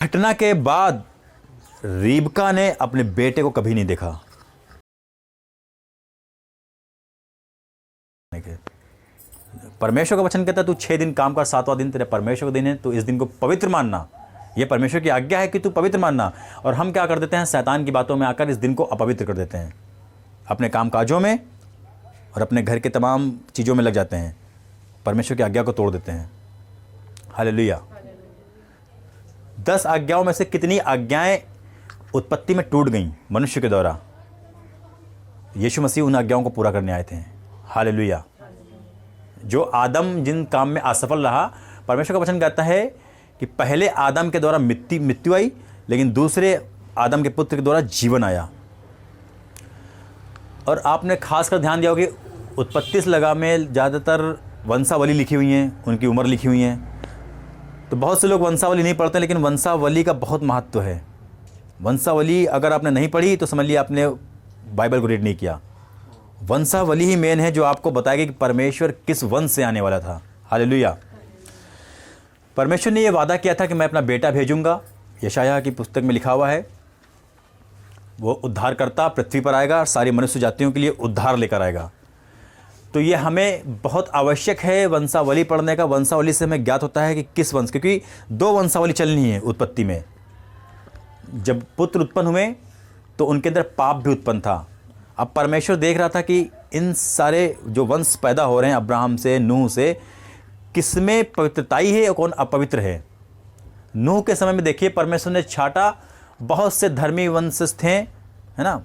घटना के बाद रिबका ने अपने बेटे को कभी नहीं देखा। परमेश्वर का वचन कहता है तू 6 दिन काम कर, 7वां दिन तेरे परमेश्वर का दिन है, तो इस दिन को पवित्र मानना। यह परमेश्वर की आज्ञा है कि तू पवित्र मानना। और हम क्या कर देते हैं, शैतान की बातों में आकर इस दिन को अपवित्र कर देते हैं, अपने कामकाजों में और अपने घर के तमाम चीज़ों में लग जाते हैं, परमेश्वर की आज्ञा को तोड़ देते हैं। हालेलुया। 10 आज्ञाओं में से कितनी आज्ञाएं उत्पत्ति में टूट गईं मनुष्य के द्वारा? यीशु मसीह उन आज्ञाओं को पूरा करने आए थे। हालेलुया। जो आदम जिन काम में असफल रहा, परमेश्वर का वचन कहता है कि पहले आदम के द्वारा मृत्यु आई, लेकिन दूसरे आदम के पुत्र के द्वारा जीवन आया। और आपने खासकर ध्यान दिया होगा कि उत्पत्ति से लगा में ज़्यादातर वंशावली लिखी हुई हैं, उनकी उम्र लिखी हुई हैं। तो बहुत से लोग वंशावली नहीं पढ़ते, लेकिन वंशावली का बहुत महत्व है। वंशावली अगर आपने नहीं पढ़ी तो समझ लिया आपने बाइबल को रीड नहीं किया। वंशावली ही मेन है जो आपको बताएगी कि परमेश्वर किस वंश से आने वाला था। हालेलुया। परमेश्वर ने यह वादा किया था कि मैं अपना बेटा भेजूंगा। यशायाह की पुस्तक में लिखा हुआ है, वो उद्धारकर्ता पृथ्वी पर आएगा और सारी मनुष्य जातियों के लिए उद्धार लेकर आएगा। तो ये हमें बहुत आवश्यक है वंशावली पढ़ने का। वंशावली से हमें ज्ञात होता है कि किस वंश, क्योंकि 2 वंशावली चलनी है उत्पत्ति में। जब पुत्र उत्पन्न हुए तो उनके अंदर पाप भी उत्पन्न था। अब परमेश्वर देख रहा था कि इन सारे जो वंश पैदा हो रहे हैं अब्राहम से, नूह से, किसमें पवित्रताई है और कौन अपवित्र है। नूह के समय में देखिए परमेश्वर ने छाटा, बहुत से धर्मी वंश थे, है ना,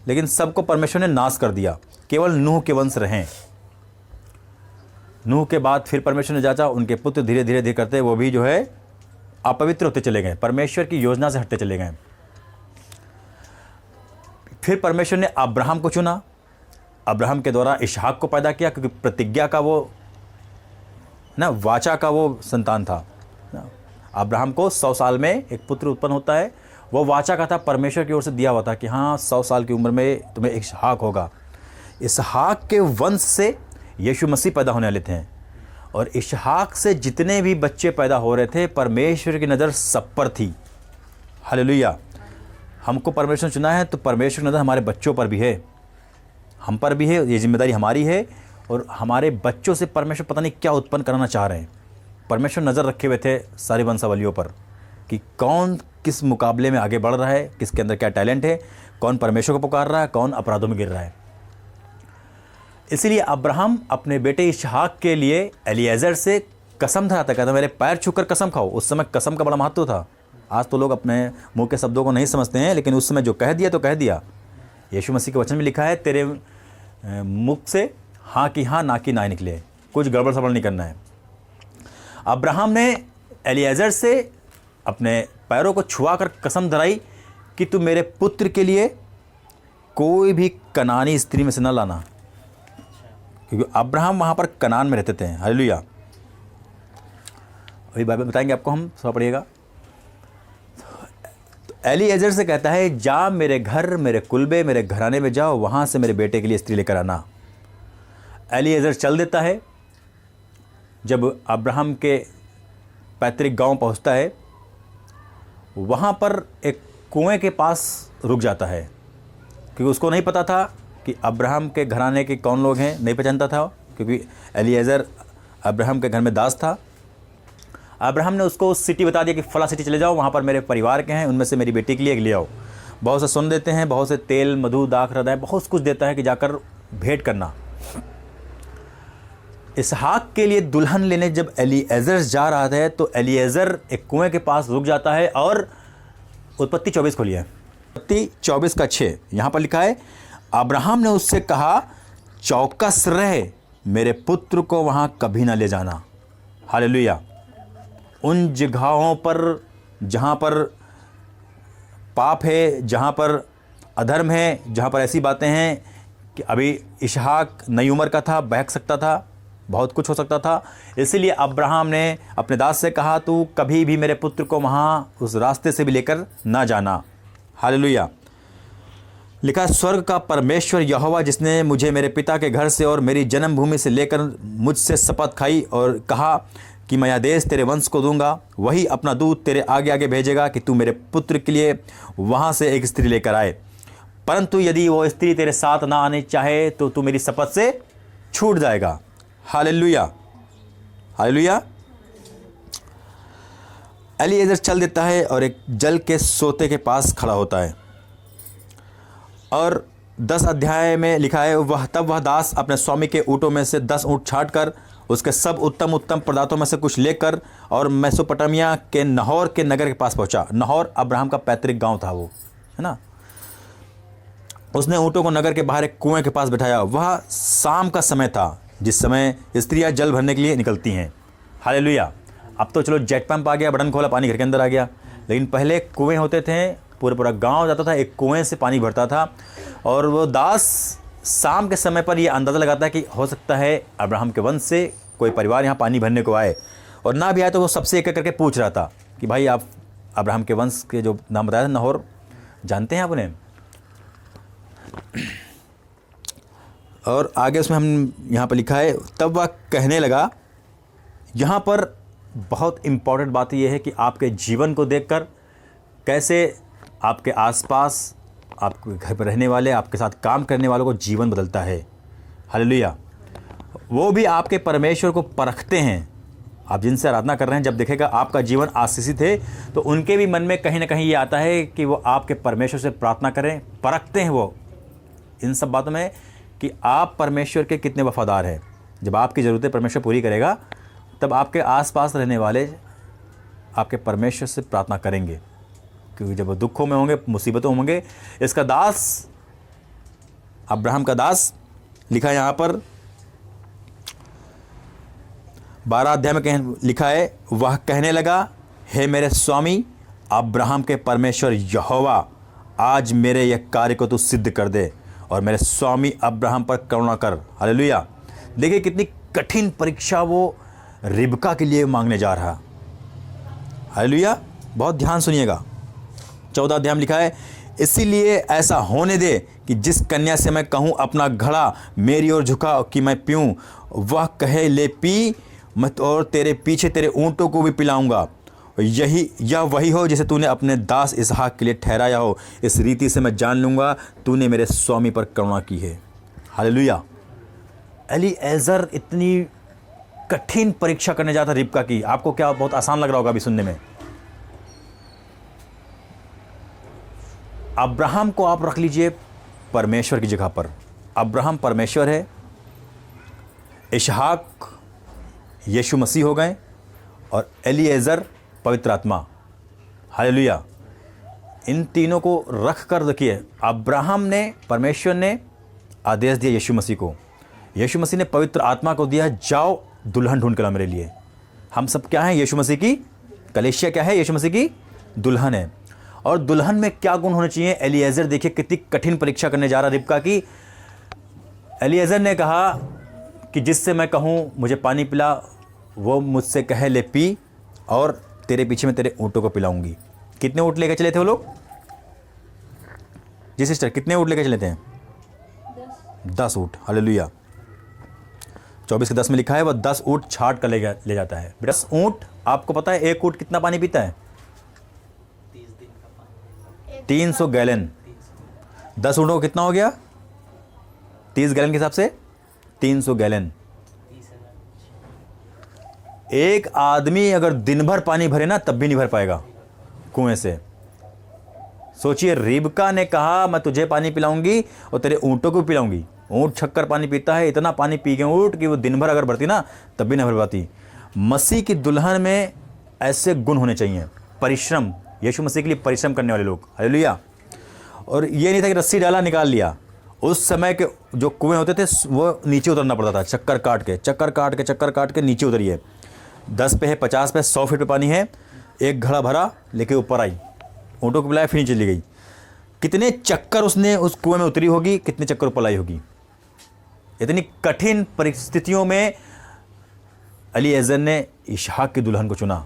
लेकिन सबको परमेश्वर ने नाश कर दिया, केवल नूह के वंश रहें। नूह के बाद फिर परमेश्वर ने जांचा, उनके पुत्र धीरे धीरे धीरे करते वो भी जो है अपवित्र होते चले गए, परमेश्वर की योजना से हटते चले गए। फिर परमेश्वर ने अब्राहम को चुना, अब्राहम के द्वारा इसहाक को पैदा किया, क्योंकि प्रतिज्ञा का वो ना, वाचा का वो संतान था ना। अब्राहम को 100 साल में एक पुत्र उत्पन्न होता है, वो वाचा का था, परमेश्वर की ओर से दिया हुआ था कि हाँ 100 साल की उम्र में तुम्हें इसहाक होगा। इसहाक के वंश से यीशु मसीह पैदा होने वाले थे। और इसहाक से जितने भी बच्चे पैदा हो रहे थे, परमेश्वर की नज़र सब पर थी। हालेलुया। हमको परमेश्वर चुना है तो परमेश्वर की नज़र हमारे बच्चों पर भी है, हम पर भी है। ये जिम्मेदारी हमारी है। और हमारे बच्चों से परमेश्वर पता नहीं क्या उत्पन्न कराना चाह रहे हैं। परमेश्वर नज़र रखे हुए थे सारी वंशावलियों पर कि कौन किस मुकाबले में आगे बढ़ रहा है, किसके अंदर क्या टैलेंट है, कौन परमेश्वर को पुकार रहा है, कौन अपराधों में गिर रहा है। इसलिए अब्राहम अपने बेटे इसहाक के लिए एलिएज़र से कसम धराता, कहता मेरे पैर छूकर कसम खाओ। उस समय कसम का बड़ा महत्व था। आज तो लोग अपने मुंह के शब्दों को नहीं समझते हैं, लेकिन उस समय जो कह दिया तो कह दिया। यीशु मसीह के वचन में लिखा है, तेरे मुख से हाँ की हाँ, ना की ना निकले। कुछ गड़बड़ सड़बड़ नहीं करना है। अब्राहम ने एलिएज़र से अपने पैरों को छुआकर कसम धराई कि तू मेरे पुत्र के लिए कोई भी कनानी स्त्री में से न लाना, क्योंकि अब्राहम वहाँ पर कनान में रहते थे। हालेलुया। अभी बाइबल बताएंगे आपको, हम सब पढ़िएगा। तो एलिएज़र से कहता है, जा मेरे घर, मेरे कुलबे, मेरे घराने में जाओ, वहाँ से मेरे बेटे के लिए स्त्री लेकर आना। एलिएज़र चल देता है। जब अब्राहम के पैतृक गांव पहुंचता है, वहाँ पर एक कुएं के पास रुक जाता है, क्योंकि उसको नहीं पता था कि अब्राहम के घराने के कौन लोग हैं, नहीं पहचानता था, क्योंकि एलिएज़र अब्राहम के घर में दास था। अब्राहम ने उसको सिटी बता दिया कि फला सिटी चले जाओ, वहाँ पर मेरे परिवार के हैं, उनमें से मेरी बेटी के लिए एक ले आओ। बहुत से सुन देते हैं, बहुत से तेल, मधु, दाख, हृदय, बहुत कुछ देता है कि जाकर भेंट करना। इसहाक के लिए दुल्हन लेने जब एलिएज़र जा रहा था, तो एलिएज़र एक कुएं के पास रुक जाता है। और उत्पत्ति 24 खोलिए, उत्पत्ति 24:6 यहाँ पर लिखा है, अब्राहम ने उससे कहा, चौकस रहे, मेरे पुत्र को वहाँ कभी ना ले जाना। हालेलुया। उन जगहों पर जहाँ पर पाप है, जहाँ पर अधर्म है, जहाँ पर ऐसी बातें हैं कि अभी इसहाक नई उम्र का था, बहक सकता था, बहुत कुछ हो सकता था। इसीलिए अब्राहम ने अपने दास से कहा, तू कभी भी मेरे पुत्र को वहाँ उस रास्ते से भी लेकर ना जाना। हालेलुया। लिखा, स्वर्ग का परमेश्वर यहोवा, जिसने मुझे मेरे पिता के घर से और मेरी जन्मभूमि से लेकर मुझसे शपथ खाई और कहा, कि मैं यह देश तेरे वंश को दूंगा, वही अपना दूत तेरे आगे आगे भेजेगा कि तू मेरे पुत्र के लिए वहाँ से एक स्त्री लेकर आए। परंतु यदि वो स्त्री तेरे साथ ना आने चाहे तो तू मेरी शपथ से छूट जाएगा। Hallelujah, hallelujah. एलीएज़र चल देता है और एक जल के सोते के पास खड़ा होता है। और 10 अध्याय में लिखा है, वह दास अपने स्वामी के ऊँटों में से 10 ऊँट छाँट कर उसके सब उत्तम उत्तम पदार्थों में से कुछ लेकर और मेसोपोटामिया के नहोर के नगर के पास पहुंचा। नहोर अब्राहम का पैतृक गांव था, वो है ना। उसने ऊँटों को नगर के बाहर एक कुएं के पास बिठाया। वह शाम का समय था, जिस समय स्त्रियां जल भरने के लिए निकलती हैं। हालेलुया। अब तो चलो जेट पंप आ गया, बटन खोला, पानी घर के अंदर आ गया, लेकिन पहले कुएं होते थे, पूरा गांव जाता था, एक कुएं से पानी भरता था। और वो दास शाम के समय पर ये अंदाज़ा लगाता है कि हो सकता है अब्राहम के वंश से कोई परिवार यहाँ पानी भरने को आए, और ना भी आए तो वो सबसे एक एक करके पूछ रहा था कि भाई आप अब्राहम के वंश के जो नाम बताया था नहोर, जानते हैं आप उन्हें? और आगे उसमें हम यहाँ पर लिखा है, तब वह कहने लगा। यहाँ पर बहुत इम्पॉर्टेंट बात यह है कि आपके जीवन को देखकर कैसे आपके आसपास, आपके घर पर रहने वाले, आपके साथ काम करने वालों को जीवन बदलता है। हालेलुया। वो भी आपके परमेश्वर को परखते हैं। आप जिनसे आराधना कर रहे हैं, जब देखेगा आपका जीवन आशीषित है तो उनके भी मन में कहीं ना कहीं ये आता है कि वो आपके परमेश्वर से प्रार्थना करें। परखते हैं वो इन सब बातों में कि आप परमेश्वर के कितने वफादार हैं। जब आपकी ज़रूरतें परमेश्वर पूरी करेगा तब आपके आसपास रहने वाले आपके परमेश्वर से प्रार्थना करेंगे, क्योंकि जब वो दुखों में होंगे, मुसीबतों में होंगे। इसका दास, अब्राहम का दास लिखा है यहाँ पर 12 अध्याय में लिखा है, वह कहने लगा, हे मेरे स्वामी अब्राहम के परमेश्वर यहोवा, आज मेरे यह कार्य को तू सिद्ध कर दे और मेरे स्वामी अब्राहम पर करुणा कर। हालेलुया। देखिए कितनी कठिन परीक्षा वो रिबका के लिए मांगने जा रहा। हालेलुया। बहुत ध्यान सुनिएगा। 14 अध्याय में लिखा है, इसीलिए ऐसा होने दे कि जिस कन्या से मैं कहूँ अपना घड़ा मेरी ओर झुका कि मैं पीऊँ, वह कहे ले पी, मत और तेरे पीछे तेरे ऊँटों को भी पिलाऊंगा। यह वही हो जिसे तूने अपने दास इसहाक के लिए ठहराया हो। इस रीति से मैं जान लूँगा तूने मेरे स्वामी पर करुणा की है। हालेलुया। एलीएज़र इतनी कठिन परीक्षा करने जाता रिबका की। आपको क्या बहुत आसान लग रहा होगा अभी सुनने में? अब्राहम को आप रख लीजिए परमेश्वर की जगह पर। अब्राहम परमेश्वर है, इसहाक यीशु मसीह हो गए, और एलीएज़र पवित्र आत्मा। हालेलुया। इन तीनों को रख कर देखिए, अब्राहम ने, परमेश्वर ने आदेश दिया यीशु मसीह को, यीशु मसीह ने पवित्र आत्मा को दिया, जाओ दुल्हन ढूंढ कर लाओ मेरे लिए। हम सब क्या हैं? यीशु मसीह की कलीसिया क्या है? यीशु मसीह की दुल्हन है। और दुल्हन में क्या गुण होने चाहिए? एलीएज़र देखिए कितनी कठिन परीक्षा करने जा रहा रिबका की। एलीएज़र ने कहा कि जिससे मैं कहूँ मुझे पानी पिला, वो मुझसे कहे ले पी, और तेरे पीछे मैं तेरे ऊँटों को पिलाऊंगी। कितने ऊँट लेकर चले थे वो लोग? जी सिस्टर, कितने ऊँट लेकर चले थे? 10 ऊँट। हालेलुया। 24 के 10 में लिखा है, वह 10 ऊँट छाट कर ले जाता है। 10 ऊँट, आपको पता है एक ऊँट कितना पानी पीता है? 300 गैलन। 10 ऊँटों को कितना हो गया? 30 गैलन के हिसाब से 300 गैलन। एक आदमी अगर दिन भर पानी भरे ना, तब भी नहीं भर पाएगा कुएं से। सोचिए, रिबका ने कहा मैं तुझे पानी पिलाऊंगी और तेरे ऊँटों को पिलाऊंगी। ऊँट छक्कर पानी पीता है, इतना पानी पी गए ऊँट कि वो दिन भर अगर भरती ना, तब भी नहीं भर पाती। मसीह की दुल्हन में ऐसे गुण होने चाहिए। परिश्रम, यीशु मसीह के लिए परिश्रम करने वाले लोग। हालेलुया। और ये नहीं था कि रस्सी डाला निकाल लिया। उस समय के जो कुएं होते थे वो नीचे उतरना पड़ता था, चक्कर काट के नीचे उतरिए। 10 पे है, 50 पे, 100 फीट पे पानी है, एक घड़ा भरा लेके ऊपर आई, ऊँटों को पिलाया, फिर चली गई। कितने चक्कर उसने उस कुएं में उतरी होगी, कितने चक्कर ऊपर लाई होगी। इतनी कठिन परिस्थितियों में एलीएज़र ने इसहाक की दुल्हन को चुना।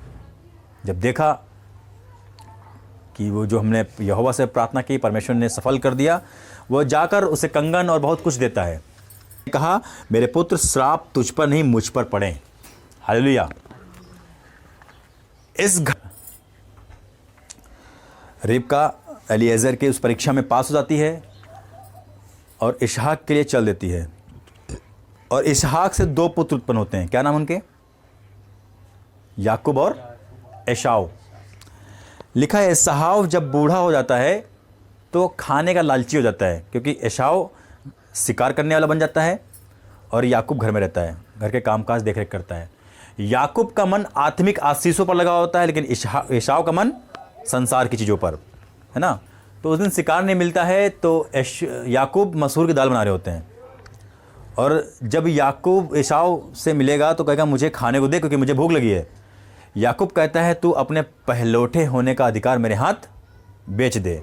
जब देखा कि वो जो हमने यहोवा से प्रार्थना की, परमेश्वर ने सफल कर दिया, वो जाकर उसे कंगन और बहुत कुछ देता है। कहा, मेरे पुत्र, श्राप तुझ पर नहीं मुझ पर पड़े। हालेलुया। रिबका एलिएज़र के उस परीक्षा में पास हो जाती है और इसहाक के लिए चल देती है। और इसहाक से 2 पुत्र उत्पन्न होते हैं। क्या नाम उनके? याकूब और एसाव। लिखा है एसाव जब बूढ़ा हो जाता है तो खाने का लालची हो जाता है, क्योंकि एसाव शिकार करने वाला बन जाता है और याकूब घर में रहता है, घर के कामकाज देख रेख करता है। याकूब का मन आत्मिक आशीषों पर लगा होता है, लेकिन एसाव का मन संसार की चीज़ों पर, है ना। तो उस दिन शिकार नहीं मिलता है तो याकूब मसूर की दाल बना रहे होते हैं, और जब याकूब एसाव से मिलेगा तो कहेगा मुझे खाने को दे क्योंकि मुझे भूख लगी है। याकूब कहता है तू अपने पहलौठे होने का अधिकार मेरे हाथ बेच दे।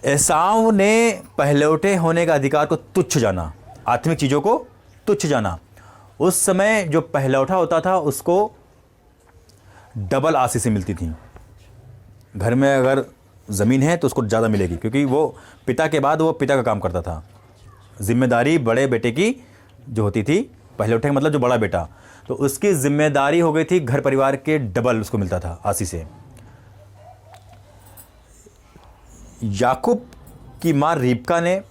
एसाव ने पहलौठे होने का अधिकार को तुच्छ जाना, आत्मिक चीज़ों को तुच्छ जाना। उस समय जो पहलौठा होता था उसको डबल आशीषें मिलती थी। घर में अगर ज़मीन है तो उसको ज़्यादा मिलेगी, क्योंकि वो पिता के बाद वो पिता का काम करता था। जिम्मेदारी बड़े बेटे की जो होती थी, पहलौठे का मतलब जो बड़ा बेटा, तो उसकी जिम्मेदारी हो गई थी घर परिवार के डबल उसको मिलता था आशीषें। याकूब की माँ रिबका ने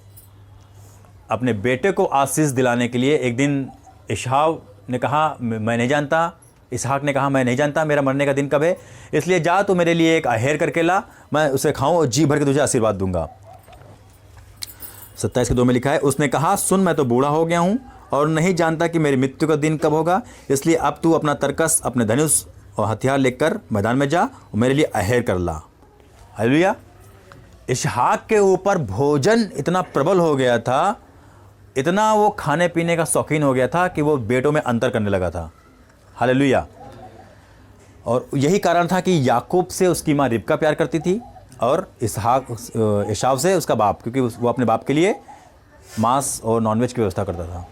अपने बेटे को आशीष दिलाने के लिए एक दिन इसहाक ने कहा मैं नहीं जानता, इसहाक ने कहा मैं नहीं जानता मेरा मरने का दिन कब है, इसलिए जा तू मेरे लिए एक अहेर करके ला, मैं उसे खाऊं और जी भर के तुझे आशीर्वाद दूंगा। 27:2 में लिखा है उसने कहा सुन मैं तो बूढ़ा हो गया हूं और नहीं जानता कि मेरी मृत्यु का दिन कब होगा, इसलिए अब तू अपना तरकस अपने धनुष और हथियार लेकर मैदान में जा और मेरे लिए अहेर कर ला। हालेलुया। इसहाक के ऊपर भोजन इतना प्रबल हो गया था, इतना वो खाने पीने का शौकीन हो गया था कि वो बेटों में अंतर करने लगा था। हालेलुया। और यही कारण था कि याकूब से उसकी माँ रिबका प्यार करती थी और एसाव से उसका बाप, क्योंकि वो अपने बाप के लिए मांस और नॉनवेज की व्यवस्था करता था।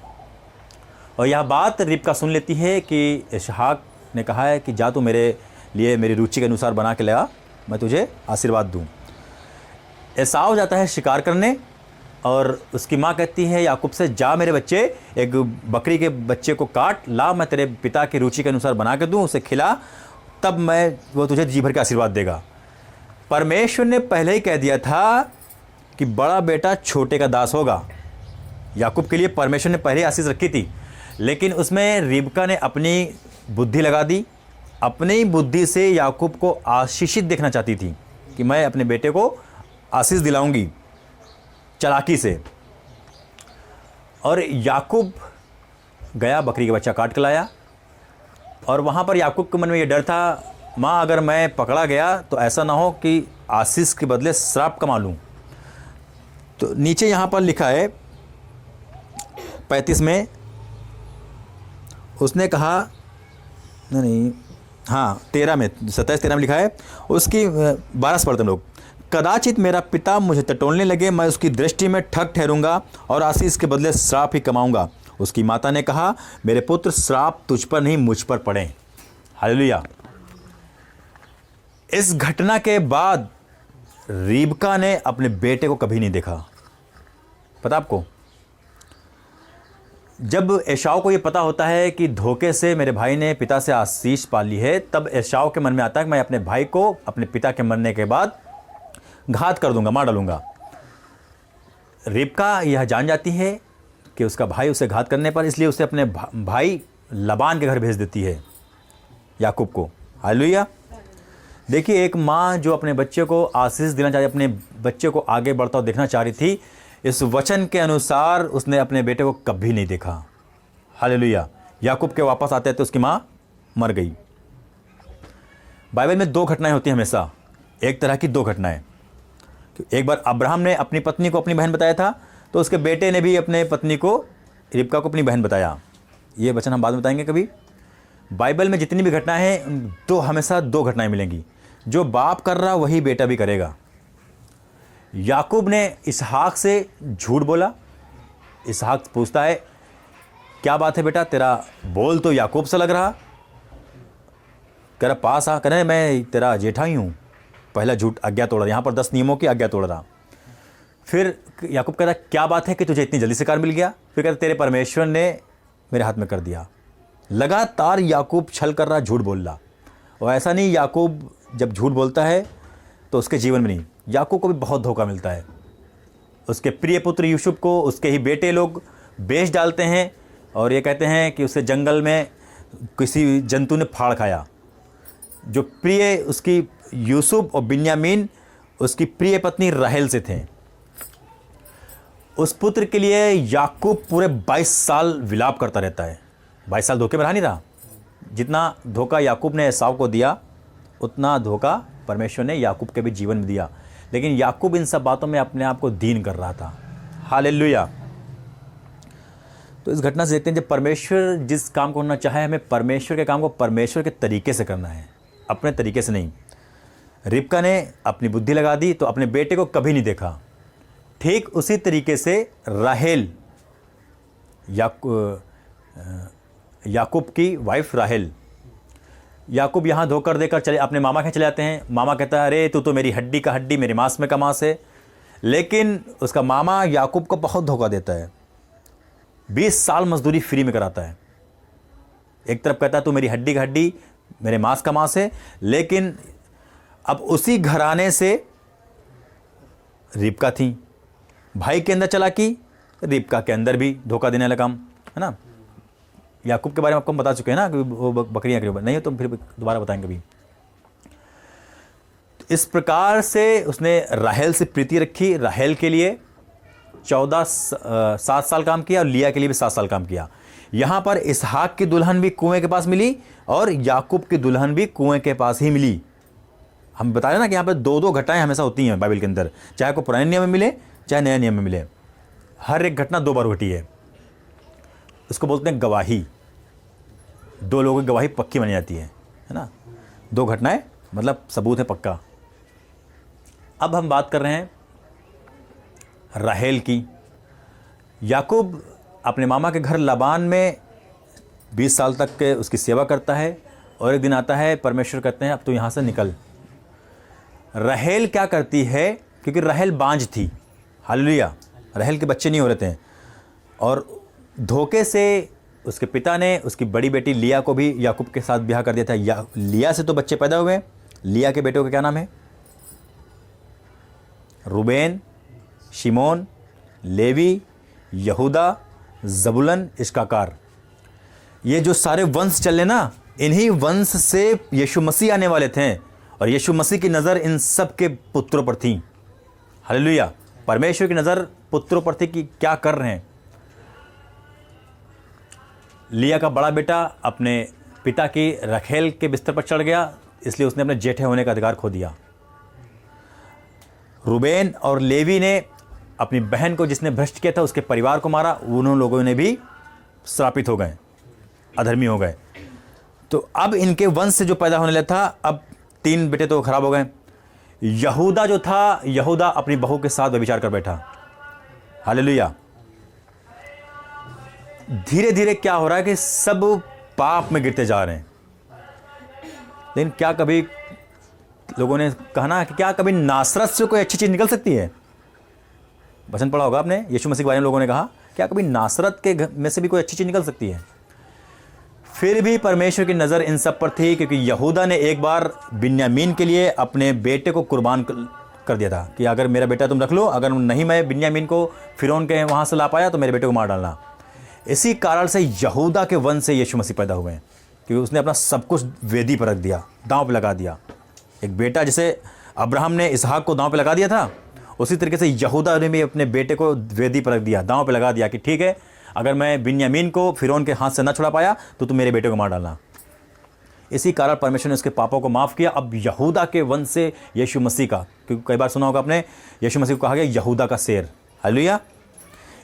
और यह बात रिबका सुन लेती है कि इसहाक ने कहा है कि जा तू मेरे लिए मेरी रुचि के अनुसार बना के लगा, मैं तुझे आशीर्वाद दूँ। एसाव जाता है शिकार करने और उसकी माँ कहती है याकूब से जा मेरे बच्चे एक बकरी के बच्चे को काट ला, मैं तेरे पिता की रुचि के अनुसार बना के दूँ, उसे खिला, तब वो तुझे जी भर के आशीर्वाद देगा। परमेश्वर ने पहले ही कह दिया था कि बड़ा बेटा छोटे का दास होगा। याकूब के लिए परमेश्वर ने पहले आशीष रखी थी, लेकिन उसमें रिबका ने अपनी बुद्धि लगा दी। अपनी बुद्धि से याकूब को आशीषित देखना चाहती थी कि मैं अपने बेटे को आशीष दिलाऊंगी चालाकी से। और याकूब गया बकरी का बच्चा काट के लाया, और वहाँ पर याकूब के मन में ये डर था माँ अगर मैं पकड़ा गया तो ऐसा ना हो कि आशीष के बदले श्राप कमा लूँ। तो नीचे यहाँ पर लिखा है 35 में उसने कहा नहीं हाँ 13 में 27-13 में लिखा है उसकी 12 से पढ़ते लोग, कदाचित मेरा पिता मुझे टटोलने लगे, मैं उसकी दृष्टि में ठग ठहरूंगा और आशीष के बदले श्राप ही कमाऊंगा। उसकी माता ने कहा मेरे पुत्र श्राप तुझ पर नहीं मुझ पर पड़े। हालेलुया। इस घटना के बाद रिबका ने अपने बेटे को कभी नहीं देखा। पता आपको, जब एसाव को ये पता होता है कि धोखे से मेरे भाई ने पिता से आशीष पा ली है, तब एसाव के मन में आता है कि मैं अपने भाई को अपने पिता के मरने के बाद घात कर दूंगा, मार डालूंगा। रिबका यह जान जाती है कि उसका भाई उसे घात करने पर, इसलिए उसे अपने भाई लबान के घर भेज देती है याकूब को। हालेलुया। देखिए, एक माँ जो अपने बच्चे को आशीष देना चाहती, अपने बच्चे को आगे बढ़ता हुआ देखना चाह रही थी, इस वचन के अनुसार उसने अपने बेटे को कभी नहीं देखा। हालेलुया। याकूब के वापस आते तो उसकी माँ मर गई। बाइबल में 2 घटनाएं होती हैं हमेशा, एक तरह की 2 घटनाएं। एक बार अब्राहम ने अपनी पत्नी को अपनी बहन बताया था, तो उसके बेटे ने भी अपने पत्नी को रिबका को अपनी बहन बताया। ये वचन हम बाद में बताएंगे कभी। बाइबल में जितनी भी घटनाएं हैं, तो हमेशा 2 घटनाएं मिलेंगी। जो बाप कर रहा वही बेटा भी करेगा। याकूब ने इसहाक से झूठ बोला। इसहाक पूछता है क्या बात है बेटा, तेरा बोल तो याकूब से लग रहा। कह रहा पास आ, कह रहे मैं तेरा जेठा ही हूँ। पहला झूठ आज्ञा तोड़ रहा, यहाँ पर 10 नियमों की आज्ञा तोड़ रहा। फिर याकूब कहता क्या बात है कि तुझे इतनी जल्दी शिकार मिल गया। फिर कहता तेरे परमेश्वर ने मेरे हाथ में कर दिया। लगातार याकूब छल कर रहा, झूठ बोल रहा। और ऐसा नहीं याकूब जब झूठ बोलता है तो उसके जीवन में नहीं, याकूब को भी बहुत धोखा मिलता है। उसके प्रिय पुत्र यूसुफ को उसके ही बेटे लोग बेच डालते हैं और ये कहते हैं कि उसे जंगल में किसी जंतु ने फाड़ खाया। जो प्रिय उसकी यूसुफ और बिन्यामीन उसकी प्रिय पत्नी राहेल से थे। उस पुत्र के लिए याकूब पूरे 22 साल विलाप करता रहता है। 22 साल धोखे में रहा नहीं रहा। जितना धोखा याकूब ने एसाव को दिया उतना धोखा परमेश्वर ने याकूब के भी जीवन में दिया, लेकिन याकूब इन सब बातों में अपने आप को दीन कर रहा था। हालेलुया। तो इस घटना से देखते हैं जब परमेश्वर जिस काम को करना चाहे, हमें परमेश्वर के काम को परमेश्वर के तरीके से करना है, अपने तरीके से नहीं। रिबका ने अपनी बुद्धि लगा दी तो अपने बेटे को कभी नहीं देखा। ठीक उसी तरीके से राहेल, याकूब की वाइफ राहेल, याकूब यहाँ धोकर देकर चले अपने मामा के चले जाते हैं। मामा कहता है अरे तू तो मेरी हड्डी का हड्डी, मेरे मांस में का मांस है। लेकिन उसका मामा याकूब को बहुत धोखा देता है। 20 साल मजदूरी फ्री में कराता है। एक तरफ कहता है तू मेरी हड्डी का हड्डी, मेरे मांस का मांस है, लेकिन अब उसी घराने से रिबका थी। भाई के अंदर चालाकी, रिबका के अंदर भी धोखा देने लगा काम, है ना। याकूब के बारे में आपको हम बता चुके हैं ना कि वो बकरियां क्यों नहीं है, तो फिर दोबारा बताएंगे अभी। तो इस प्रकार से उसने राहेल से प्रीति रखी। राहेल के लिए 7 साल काम किया और लिया के लिए भी 7 साल काम किया। यहाँ पर इसहाक की दुल्हन भी कुएं के पास मिली और याकूब की दुल्हन भी कुएं के पास ही मिली। हम बताया ना कि यहाँ पर 2-2 घटनाएं हमेशा होती हैं बाइबल के अंदर, चाहे को पुराने नियम में मिले चाहे नए नियम में मिले। हर एक घटना 2 बार घटी है। इसको बोलते हैं गवाही। 2 लोगों की गवाही पक्की मानी जाती है ना। 2 घटनाएं मतलब सबूत है पक्का। अब हम बात कर रहे हैं राहेल की। याकूब अपने मामा के घर लाबान में 20 साल तक के उसकी सेवा करता है और एक दिन आता है, परमेश्वर कहते हैं अब तू यहाँ से निकल। राहेल क्या करती है, क्योंकि राहेल बांझ थी, हालेलुया, राहेल के बच्चे नहीं हो रहे थे, और धोखे से उसके पिता ने उसकी बड़ी बेटी लिया को भी याकूब के साथ ब्याह कर दिया था। लिया से तो बच्चे पैदा हुए। लिया के बेटों का क्या नाम है? रूबेन, शिमोन, लेवी, यहूदा, जबूलन, इश्काकार। ये जो सारे वंश चले ना, इन्हीं वंश से यीशु मसीह आने वाले थे और यीशु मसीह की नज़र इन सब के पुत्रों पर थी। हालेलुया। परमेश्वर की नज़र पुत्रों पर थी कि क्या कर रहे हैं। लिया का बड़ा बेटा अपने पिता की रखेल के बिस्तर पर चढ़ गया, इसलिए उसने अपने जेठे होने का अधिकार खो दिया। रूबेन और लेवी ने अपनी बहन को जिसने भ्रष्ट किया था उसके परिवार को मारा। उन्होंने लोगों ने भी श्रापित हो गए, अधर्मी हो गए। तो अब इनके वंश से जो पैदा होने लगा था, अब 3 बेटे तो खराब हो गए। यहूदा जो था, यहूदा अपनी बहू के साथ व्यभिचार कर बैठा। हालेलुया। धीरे धीरे क्या हो रहा है कि सब पाप में गिरते जा रहे हैं। लेकिन क्या कभी लोगों ने कहा ना कि क्या कभी नासरत से कोई अच्छी चीज़ निकल सकती है? वचन पढ़ा होगा आपने, यीशु मसीह के बारे में लोगों ने कहा क्या कभी नासरत के में से भी कोई अच्छी चीज़ निकल सकती है? फिर भी परमेश्वर की नज़र इन सब पर थी, क्योंकि यहूदा ने एक बार बिन्यामीन के लिए अपने बेटे को कुर्बान कर दिया था कि अगर मेरा बेटा तुम रख लो, अगर नहीं मैं बिन्यामीन को फिरौन के वहाँ से ला पाया तो मेरे बेटे को मार डालना। इसी कारण से यहूदा के वंश से यीशु मसीह पैदा हुए हैं, क्योंकि उसने अपना सब कुछ वेदी पर रख दिया, दांव पे लगा दिया। एक बेटा जैसे अब्राहम ने इसहाक को दांव पे लगा दिया था, उसी तरीके से यहूदा ने भी अपने बेटे को वेदी पर रख दिया, दांव पे लगा दिया कि ठीक है, अगर मैं बिन्यामीन को फिरौन के हाथ से न छुड़ा पाया तो तुम मेरे बेटे को मार डालना। इसी कारण परमेश्वर ने उसके पापों को माफ़ किया। अब यहूदा के वंश से यीशु मसीह का, क्योंकि कई बार सुना होगा आपने, यीशु मसीह को कहा गया यहूदा का शेर। हालेलुया।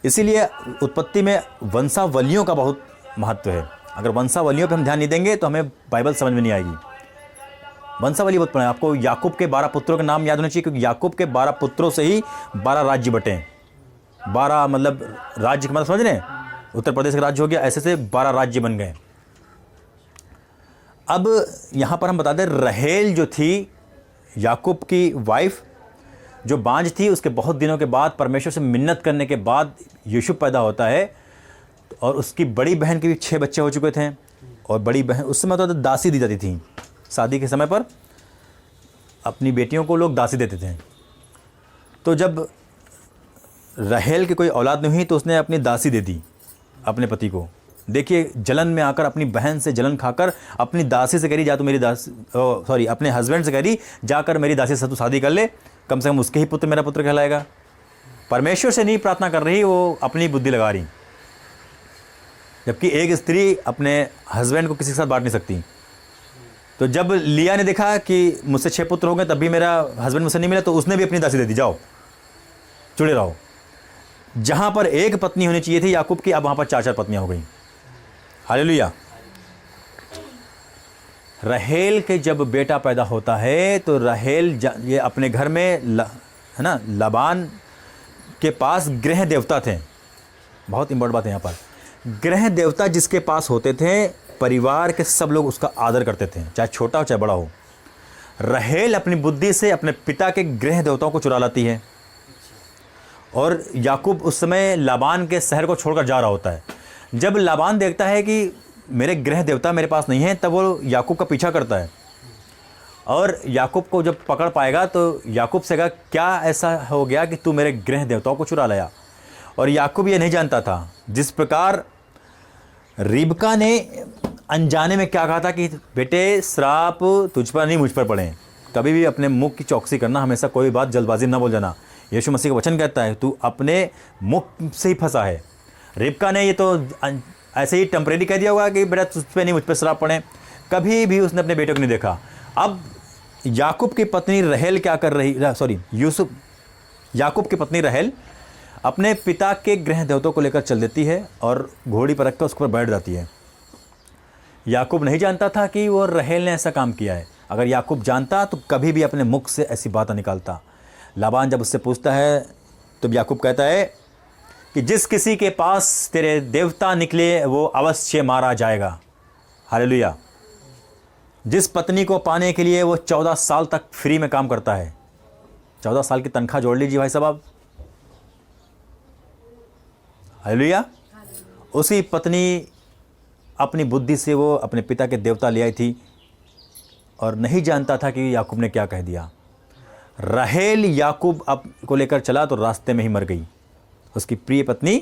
इसीलिए उत्पत्ति में वंशावलियों का बहुत महत्व है। अगर वंशावलियों पे हम ध्यान नहीं देंगे तो हमें बाइबल समझ में नहीं आएगी। वंशावली बहुत पढ़ा। आपको याकूब के 12 पुत्रों के नाम याद होने चाहिए, क्योंकि याकूब के 12 पुत्रों से ही 12 राज्य बटे। 12 मतलब राज्य का मतलब समझ रहे हैं, उत्तर प्रदेश का राज्य हो गया, ऐसे से 12 राज्य बन गए। अब यहाँ पर हम बता दें, राहेल जो थी याकूब की वाइफ, जो बांझ थी, उसके बहुत दिनों के बाद परमेश्वर से मिन्नत करने के बाद यूसुफ पैदा होता है। और उसकी बड़ी बहन के भी 6 बच्चे हो चुके थे, और बड़ी बहन उस समय तो दासी दी जाती थी, शादी के समय पर अपनी बेटियों को लोग दासी देते थे। तो जब राहेल की कोई औलाद नहीं हुई तो उसने अपनी दासी दे दी अपने पति को। देखिए, जलन में आकर अपनी बहन से जलन खाकर अपनी दासी से कह रही जा, तो मेरी दासी अपने हस्बैंड से कह रही जाकर मेरी दासी से तू शादी कर ले, कम से कम उसके ही पुत्र मेरा पुत्र कहलाएगा। परमेश्वर से नहीं प्रार्थना कर रही, वो अपनी बुद्धि लगा रही। जबकि एक स्त्री अपने हस्बैंड को किसी के साथ बांट नहीं सकती। तो जब लिया ने देखा कि मुझसे 6 पुत्र हो गए तब भी मेरा हस्बैंड मुझसे नहीं मिला, तो उसने भी अपनी दासी दे दी, जाओ जुड़े रहो। जहाँ पर एक पत्नी होनी चाहिए थी याकूब की, अब वहाँ पर 4-4 पत्नियाँ हो गई। हालेलुया। राहेल के जब बेटा पैदा होता है तो राहेल ये अपने घर में है ना, लाबान के पास गृह देवता थे। बहुत इंपॉर्टेंट बात है यहाँ पर, गृह देवता जिसके पास होते थे, परिवार के सब लोग उसका आदर करते थे, चाहे छोटा हो चाहे बड़ा हो। राहेल अपनी बुद्धि से अपने पिता के गृह देवताओं को चुरा लाती है, और याकूब उस समय लाबान के शहर को छोड़कर जा रहा होता है। जब लाबान देखता है कि मेरे गृह देवता मेरे पास नहीं है, तब वो याकूब का पीछा करता है, और याकूब को जब पकड़ पाएगा तो याकूब से कहा, क्या ऐसा हो गया कि तू मेरे गृह देवताओं को चुरा लाया। और याकूब ये नहीं जानता था, जिस प्रकार रिबका ने अनजाने में क्या कहा था कि बेटे श्राप तुझ पर नहीं मुझ पर पड़े। कभी भी अपने मुख की चौकसी करना, हमेशा कोई बात जल्दबाजी ना बोल जाना। यीशु मसीह का वचन कहता है तू अपने मुख से ही फंसा है। रिबका ने ये तो ऐसे ही टेम्परेरी कह दिया होगा कि बेटा तुझ पर नहीं मुझ पर श्राप पड़े, कभी भी उसने अपने बेटे को नहीं देखा। अब याकूब की पत्नी राहेल क्या कर रही, याकूब की पत्नी राहेल अपने पिता के गृह देवताओं को लेकर चल देती है और घोड़ी पर रखकर उसके ऊपर बैठ जाती है। याकूब नहीं जानता था कि वो राहेल ने ऐसा काम किया है। अगर याकूब जानता तो कभी भी अपने मुख से ऐसी बात नहीं निकालता। लाबान जब उससे पूछता है तो याकूब कहता है कि जिस किसी के पास तेरे देवता निकले वो अवश्य मारा जाएगा। हालेलुया। जिस पत्नी को पाने के लिए वो 14 साल तक फ्री में काम करता है, 14 साल की तनख्वाह जोड़ लीजिए भाई साहब आप। हालेलुया। उसी पत्नी अपनी बुद्धि से वो अपने पिता के देवता ले आई थी और नहीं जानता था कि याकूब ने क्या कह दिया। राहेल याकूब को लेकर चला तो रास्ते में ही मर गई, उसकी प्रिय पत्नी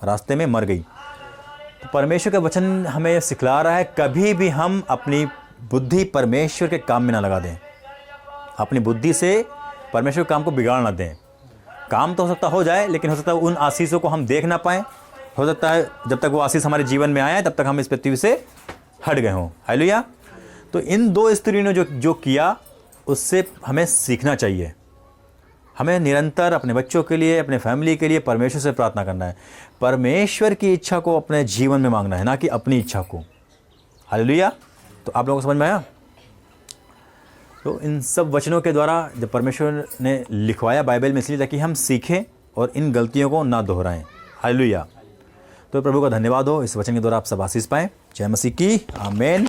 रास्ते में मर गई। तो परमेश्वर का वचन हमें सिखला रहा है, कभी भी हम अपनी बुद्धि परमेश्वर के काम में ना लगा दें। अपनी बुद्धि से परमेश्वर के काम को बिगाड़ ना दें। काम तो हो सकता हो जाए, लेकिन हो सकता है उन आशीषों को हम देख ना पाएँ। हो सकता है जब तक वो आशीष हमारे जीवन में आया तब तक हम इस पृथ्वी से हट गए हों। हालेलुया। तो इन 2 स्त्रियों ने जो किया उससे हमें सीखना चाहिए। हमें निरंतर अपने बच्चों के लिए, अपने फैमिली के लिए परमेश्वर से प्रार्थना करना है। परमेश्वर की इच्छा को अपने जीवन में मांगना है, ना कि अपनी इच्छा को। हालेलुया। तो आप लोगों को समझ में आया? तो इन सब वचनों के द्वारा जब परमेश्वर ने लिखवाया बाइबल में, इसलिए ताकि हम सीखें और इन गलतियों को ना दोहराएं। हालेलुया। तो प्रभु का धन्यवाद हो, इस वचन के द्वारा आप सब आशीष पाएं। जय मसीह की। आमीन।